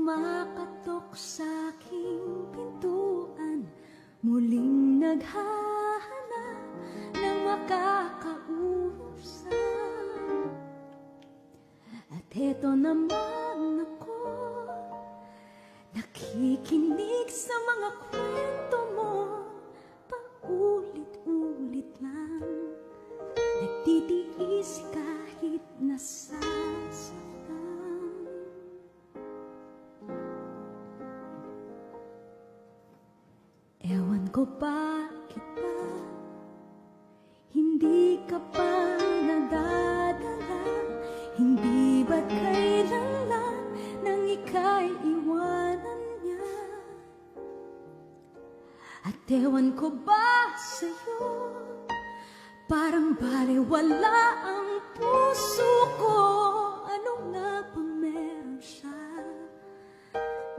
kumakatok sa aking pintuan, muling naghahanap ng makakausap. At eto naman ako, nakikinig sa mga kwento mo, paulit-ulit lang, nagtitiis kahit nasasaktan. Ewan ko bakit ba hindi ka pa nadadala, hindi ba't kailan lang nang ika'y iwanan niya? At ewan ko ba sa'yo, parang baliwala ang puso ko. Ano nga bang meron siya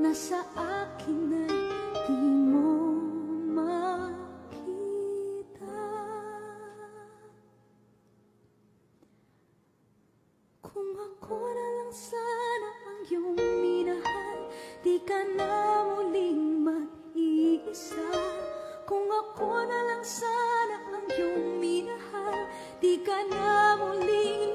na sa akin ay di mo makita? Kung ako na lang sana ang iyong minahal, di ka na muling mag-iisa. Kung ako na lang sana ang iyong minahal, di ka na muling